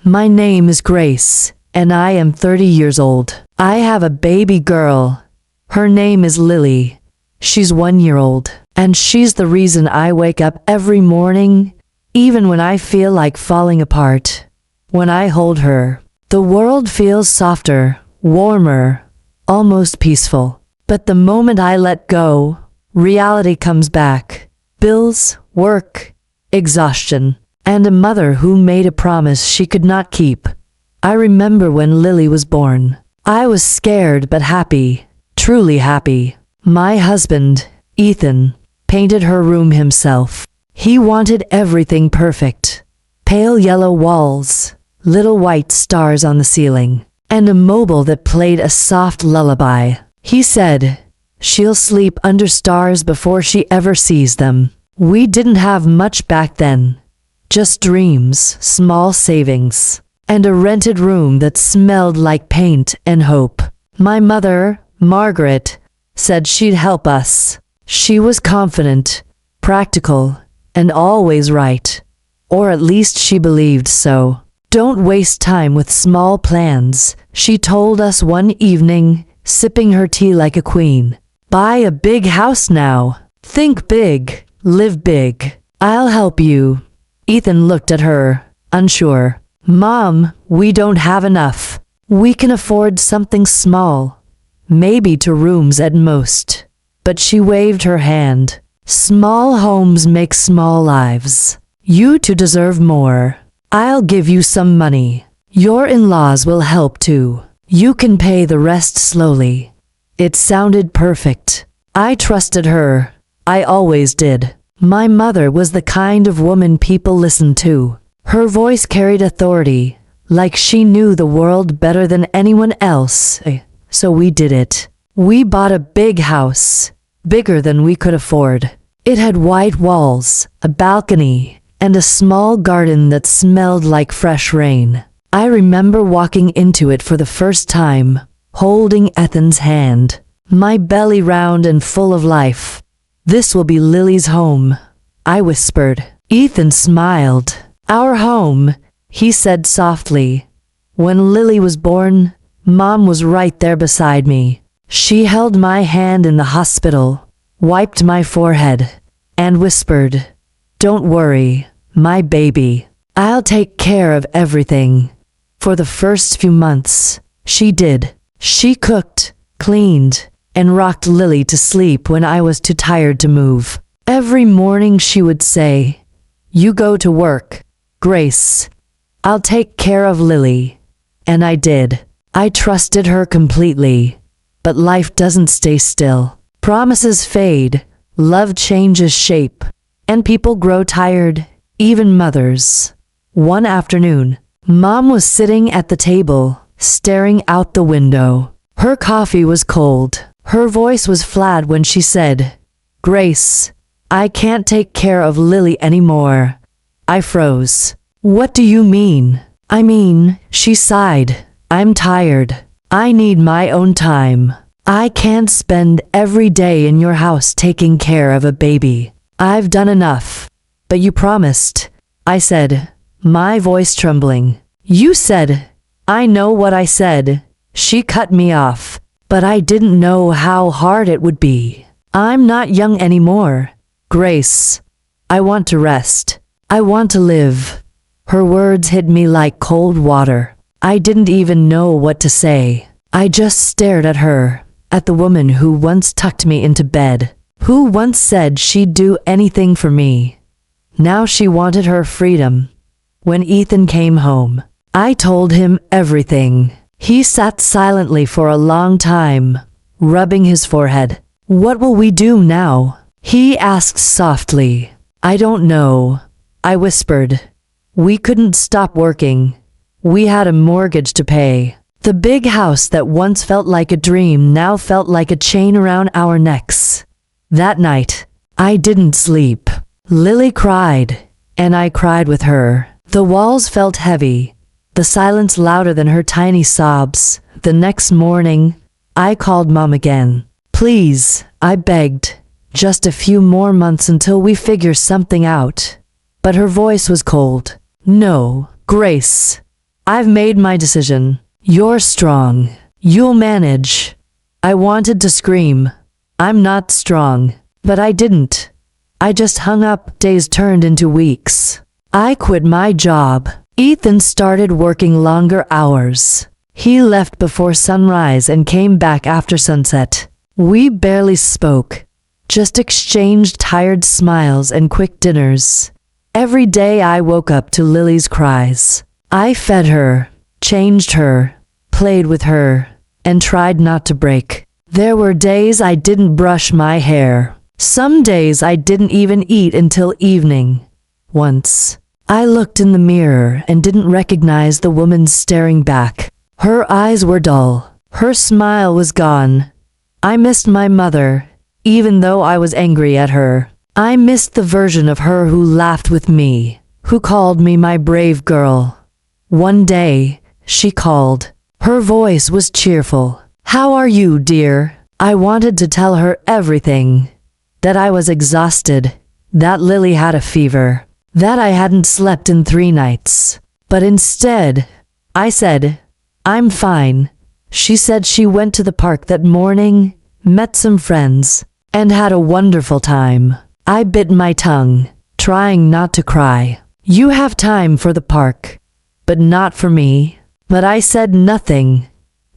My name is Grace, and I am 30 years old. I have a baby girl. Her name is Lily. She's 1 year old, and she's the reason I wake up every morning, even when I feel like falling apart. When I hold her, the world feels softer, warmer, almost peaceful. But the moment I let go, reality comes back. Bills, work, exhaustion, and a mother who made a promise she could not keep. I remember when Lily was born. I was scared but happy, truly happy. My husband, Ethan, painted her room himself. He wanted everything perfect. Pale yellow walls, little white stars on the ceiling, and a mobile that played a soft lullaby. He said, "She'll sleep under stars before she ever sees them." We didn't have much back then. Just dreams, small savings, and a rented room that smelled like paint and hope. My mother, Margaret, said she'd help us. She was confident, practical, and always right. Or at least she believed so. "Don't waste time with small plans," she told us one evening, sipping her tea like a queen. "Buy a big house now. Think big, live big. I'll help you." Ethan looked at her, unsure. "Mom, we don't have enough. We can afford something small, maybe 2 rooms at most." But she waved her hand. "Small homes make small lives. You two deserve more. I'll give you some money. Your in-laws will help too. You can pay the rest slowly." It sounded perfect. I trusted her. I always did. My mother was the kind of woman people listened to. Her voice carried authority, like she knew the world better than anyone else. So we did it. We bought a big house, bigger than we could afford. It had white walls, a balcony, and a small garden that smelled like fresh rain. I remember walking into it for the first time, holding Ethan's hand, my belly round and full of life. "This will be Lily's home," I whispered. Ethan smiled. "Our home," he said softly. "When Lily was born, Mom was right there beside me. She held my hand in the hospital, wiped my forehead, and whispered, 'Don't worry, my baby. I'll take care of everything.' For the first few months, she did. She cooked, cleaned, and rocked Lily to sleep when I was too tired to move. Every morning she would say, 'You go to work, Grace. I'll take care of Lily.' And I did. I trusted her completely. But life doesn't stay still. Promises fade, love changes shape, and people grow tired, even mothers. One afternoon, Mom was sitting at the table, staring out the window. Her coffee was cold. Her voice was flat when she said, "Grace, I can't take care of Lily anymore." I froze. "What do you mean?" "I mean," she sighed, "I'm tired. I need my own time. I can't spend every day in your house taking care of a baby. I've done enough." "But you promised," I said, my voice trembling. "You said." "I know what I said." She cut me off. "But I didn't know how hard it would be. I'm not young anymore. Grace, I want to rest. I want to live." Her words hit me like cold water. I didn't even know what to say. I just stared at her, at the woman who once tucked me into bed, who once said she'd do anything for me. Now she wanted her freedom. When Ethan came home, I told him everything. He sat silently for a long time, rubbing his forehead. "What will we do now?" he asked softly. "I don't know," I whispered. We couldn't stop working. We had a mortgage to pay. The big house that once felt like a dream now felt like a chain around our necks. That night, I didn't sleep. Lily cried, and I cried with her. The walls felt heavy, the silence louder than her tiny sobs. The next morning, I called Mom again. "Please," I begged, "just a few more months until we figure something out." But her voice was cold. "No, Grace, I've made my decision. You're strong. You'll manage. I wanted to scream. I'm not strong. But I didn't. I just hung up. Days turned into weeks. I quit my job. Ethan started working longer hours. He left before sunrise and came back after sunset. We barely spoke, just exchanged tired smiles and quick dinners. Every day I woke up to Lily's cries. I fed her, changed her, played with her, and tried not to break. There were days I didn't brush my hair. Some days I didn't even eat until evening. Once, I looked in the mirror and didn't recognize the woman staring back. Her eyes were dull. Her smile was gone. I missed my mother, even though I was angry at her. I missed the version of her who laughed with me, who called me my brave girl. One day, she called. Her voice was cheerful. "How are you, dear?" I wanted to tell her everything. That I was exhausted, that Lily had a fever, that I hadn't slept in 3 nights. But instead, I said, "I'm fine." She said she went to the park that morning, met some friends, and had a wonderful time. I bit my tongue, trying not to cry. "You have time for the park, but not for me." But I said nothing.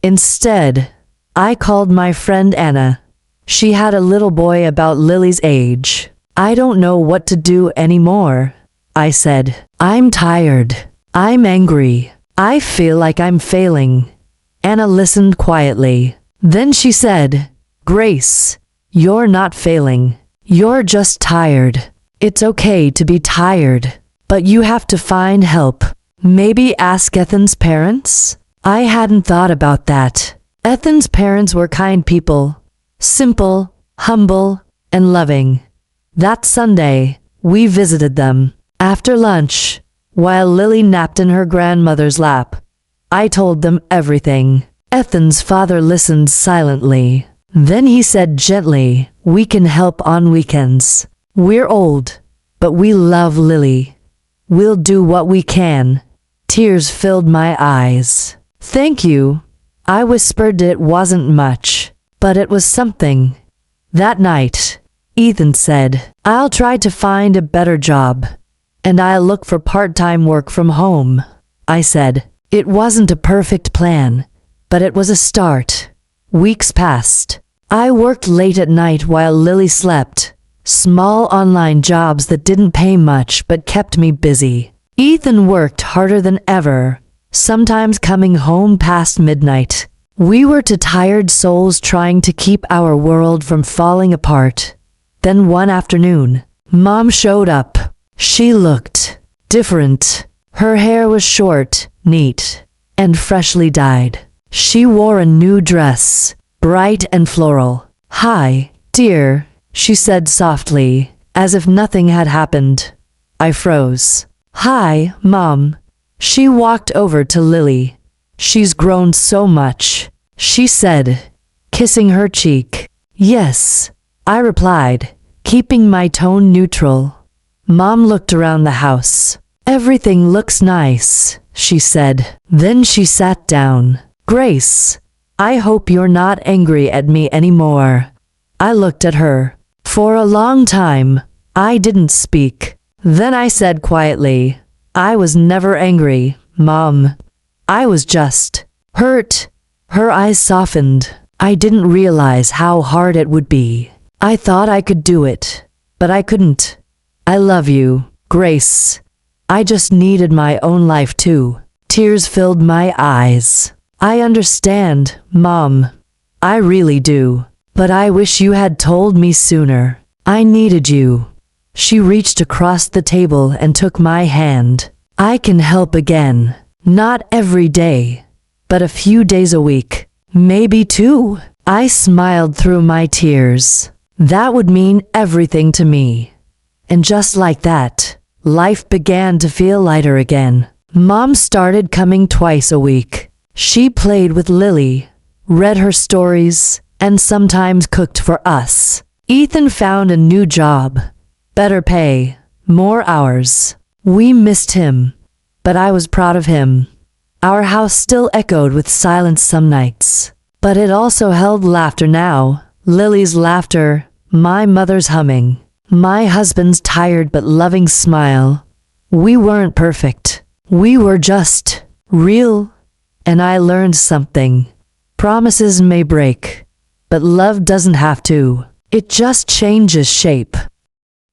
Instead, I called my friend Anna. She had a little boy about Lily's age. "I don't know what to do anymore," I said. "I'm tired. I'm angry. I feel like I'm failing." Anna listened quietly. Then she said, "Grace, you're not failing. You're just tired. It's okay to be tired, but you have to find help. Maybe ask Ethan's parents?" I hadn't thought about that. Ethan's parents were kind people. Simple, humble, and loving. That Sunday, we visited them. After lunch, while Lily napped in her grandmother's lap, I told them everything. Ethan's father listened silently. Then he said gently, "We can help on weekends. We're old, but we love Lily. We'll do what we can." Tears filled my eyes. "Thank you," I whispered. It wasn't much, but it was something. That night, Ethan said, "I'll try to find a better job, and I'll look for part-time work from home." I said, "It wasn't a perfect plan, but it was a start." Weeks passed. I worked late at night while Lily slept. Small online jobs that didn't pay much but kept me busy. Ethan worked harder than ever, sometimes coming home past midnight. We were two tired souls trying to keep our world from falling apart. Then one afternoon, Mom showed up. She looked different. Her hair was short, neat, and freshly dyed. She wore a new dress, bright and floral. "Hi, dear," she said softly, as if nothing had happened. I froze. "Hi, Mom." She walked over to Lily. "She's grown so much," she said, kissing her cheek. "Yes," I replied, keeping my tone neutral. Mom looked around the house. "Everything looks nice," she said. Then she sat down. "Grace, I hope you're not angry at me anymore." I looked at her. For a long time, I didn't speak. Then I said quietly, "I was never angry, Mom. I was just hurt." Her eyes softened. I didn't realize how hard it would be. I thought I could do it, but I couldn't. "I love you, Grace. I just needed my own life too." Tears filled my eyes. "I understand, Mom. I really do. But I wish you had told me sooner. I needed you." She reached across the table and took my hand. "I can help again. Not every day, but a few days a week. Maybe 2. I smiled through my tears. That would mean everything to me. And just like that, life began to feel lighter again. Mom started coming twice a week. She played with Lily, read her stories, and sometimes cooked for us. Ethan found a new job. Better pay, more hours. We missed him, but I was proud of him. Our house still echoed with silence some nights, but it also held laughter now. Lily's laughter, my mother's humming, my husband's tired but loving smile. We weren't perfect. We were just real. And I learned something. Promises may break, but love doesn't have to. It just changes shape.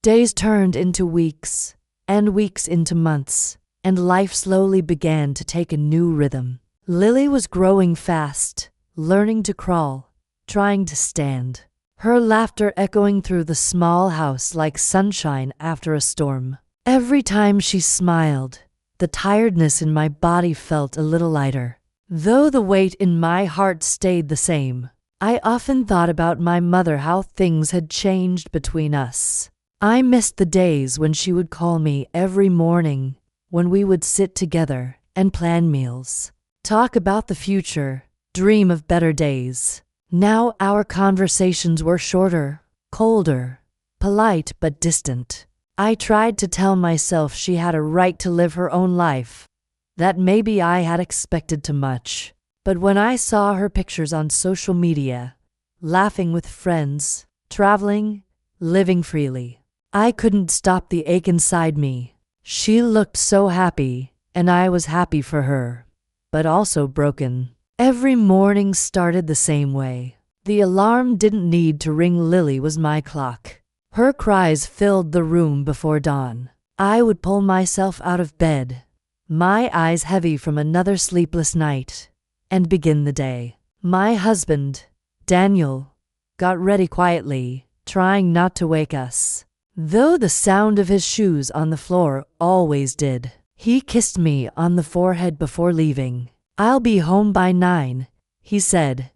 Days turned into weeks, and weeks into months, and life slowly began to take a new rhythm. Lily was growing fast, learning to crawl, trying to stand. Her laughter echoing through the small house like sunshine after a storm. Every time she smiled, the tiredness in my body felt a little lighter. Though the weight in my heart stayed the same, I often thought about my mother, how things had changed between us. I missed the days when she would call me every morning, when we would sit together and plan meals, talk about the future, dream of better days. Now our conversations were shorter, colder, polite but distant. I tried to tell myself she had a right to live her own life, that maybe I had expected too much. But when I saw her pictures on social media, laughing with friends, traveling, living freely, I couldn't stop the ache inside me. She looked so happy, and I was happy for her, but also broken. Every morning started the same way. The alarm didn't need to ring. Lily was my clock. Her cries filled the room before dawn. I would pull myself out of bed, my eyes heavy from another sleepless night, and begin the day. My husband, Daniel, got ready quietly, trying not to wake us, though the sound of his shoes on the floor always did. He kissed me on the forehead before leaving. "I'll be home by 9, he said,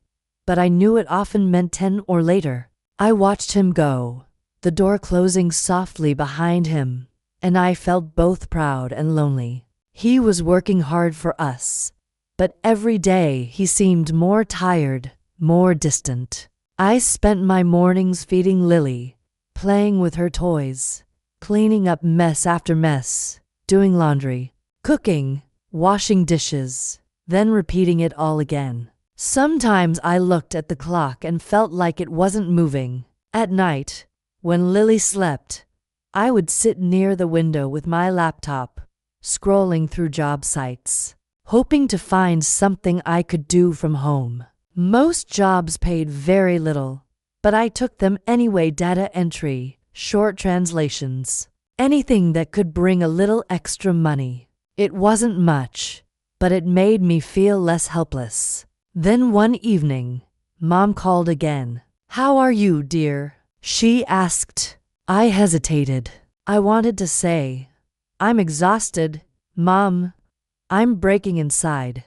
but I knew it often meant 10 or later. I watched him go, the door closing softly behind him, and I felt both proud and lonely. He was working hard for us, but every day he seemed more tired, more distant. I spent my mornings feeding Lily, playing with her toys, cleaning up mess after mess, doing laundry, cooking, washing dishes, then repeating it all again. Sometimes I looked at the clock and felt like it wasn't moving. At night, when Lily slept, I would sit near the window with my laptop, scrolling through job sites, hoping to find something I could do from home. Most jobs paid very little, but I took them anyway. Data entry, short translations, anything that could bring a little extra money. It wasn't much, but it made me feel less helpless. Then one evening, Mom called again. "How are you, dear?" she asked. I hesitated. I wanted to say, "I'm exhausted, Mom. I'm breaking inside."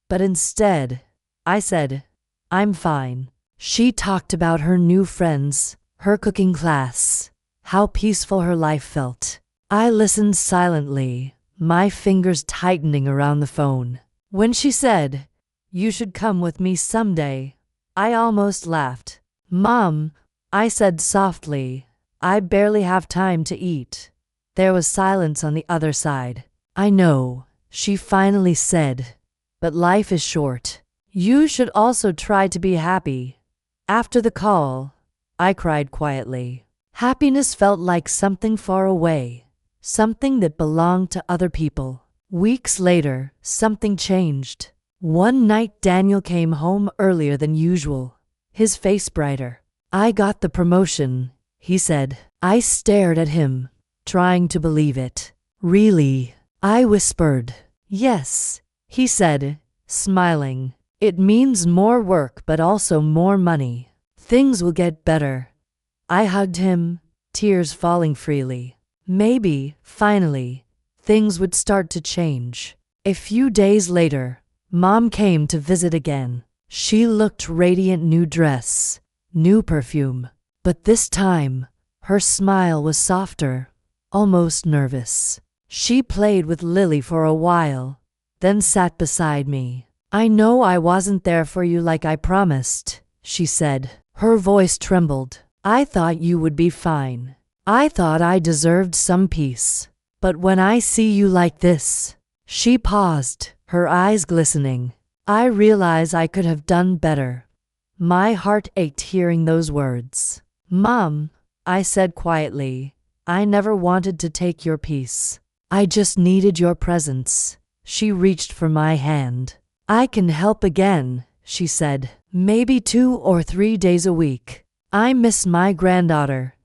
But instead, I said, "I'm fine." She talked about her new friends, her cooking class, how peaceful her life felt. I listened silently, my fingers tightening around the phone. When she said, "You should come with me someday," I almost laughed. "Mom," I said softly, "I barely have time to eat." There was silence on the other side. "I know," she finally said, "but life is short. You should also try to be happy." After the call, I cried quietly. Happiness felt like something far away, something that belonged to other people. Weeks later, something changed. One night Daniel came home earlier than usual, his face brighter. "I got the promotion," he said. I stared at him, trying to believe it. "Really?" I whispered. "Yes," he said, smiling. "It means more work but also more money. Things will get better." I hugged him, tears falling freely. Maybe, finally, things would start to change. A few days later, Mom came to visit again. She looked radiant, new dress, new perfume. But this time, her smile was softer, almost nervous. She played with Lily for a while, then sat beside me. "I know I wasn't there for you like I promised," she said. Her voice trembled. "I thought you would be fine. I thought I deserved some peace. But when I see you like this..." She paused, her eyes glistening. I realize I could have done better. My heart ached hearing those words. Mom, I said quietly, I never wanted to take your peace. I just needed your presence. She reached for my hand. I can help again, she said. Maybe 2 or 3 days a week. I miss my granddaughter.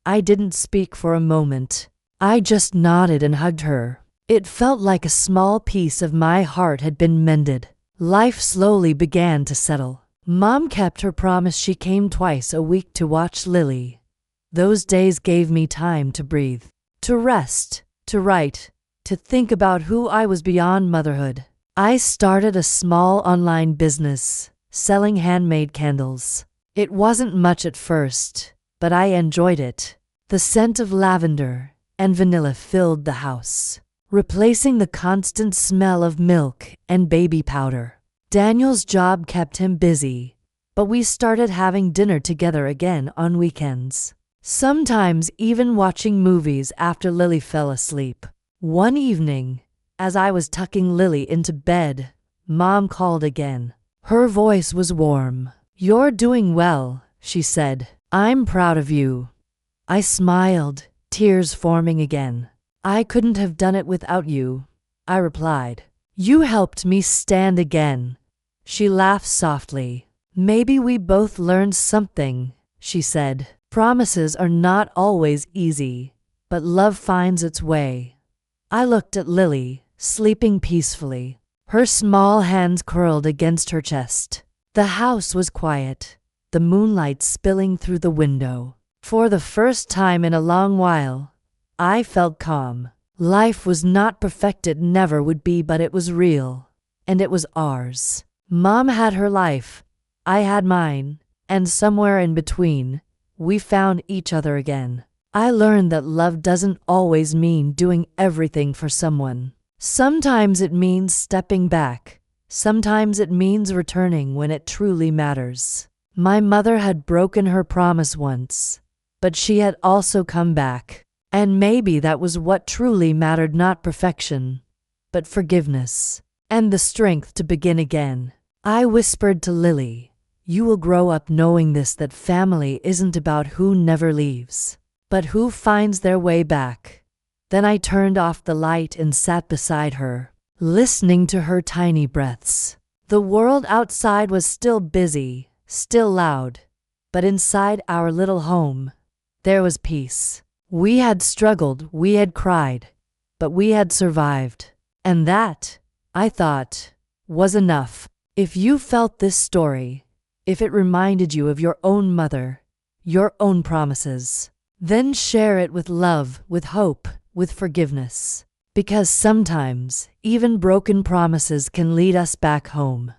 I didn't speak for a moment. I just nodded and hugged her. It felt like a small piece of my heart had been mended. Life slowly began to settle. Mom kept her promise. She came twice a week to watch Lily. Those days gave me time to breathe, to rest, to write, to think about who I was beyond motherhood. I started a small online business, selling handmade candles. It wasn't much at first, but I enjoyed it. The scent of lavender and vanilla filled the house, replacing the constant smell of milk and baby powder. Daniel's job kept him busy, but we started having dinner together again on weekends. Sometimes even watching movies after Lily fell asleep. One evening, as I was tucking Lily into bed, Mom called again. Her voice was warm. You're doing well, she said. I'm proud of you. I smiled, tears forming again. I couldn't have done it without you, I replied. You helped me stand again. She laughed softly. Maybe we both learned something, she said. Promises are not always easy, but love finds its way. I looked at Lily, sleeping peacefully, her small hands curled against her chest. The house was quiet, the moonlight spilling through the window. For the first time in a long while, I felt calm. Life was not perfect, it never would be, but it was real, and it was ours. Mom had her life, I had mine, and somewhere in between, we found each other again. I learned that love doesn't always mean doing everything for someone. Sometimes it means stepping back. Sometimes it means returning when it truly matters. My mother had broken her promise once, but she had also come back. And maybe that was what truly mattered, not perfection, but forgiveness, and the strength to begin again. I whispered to Lily, you will grow up knowing this, that family isn't about who never leaves, but who finds their way back. Then I turned off the light and sat beside her, listening to her tiny breaths. The world outside was still busy, still loud, but inside our little home, there was peace. We had struggled, we had cried, but we had survived. And that, I thought, was enough. If you felt this story, if it reminded you of your own mother, your own promises, then share it with love, with hope, with forgiveness. Because sometimes, even broken promises can lead us back home.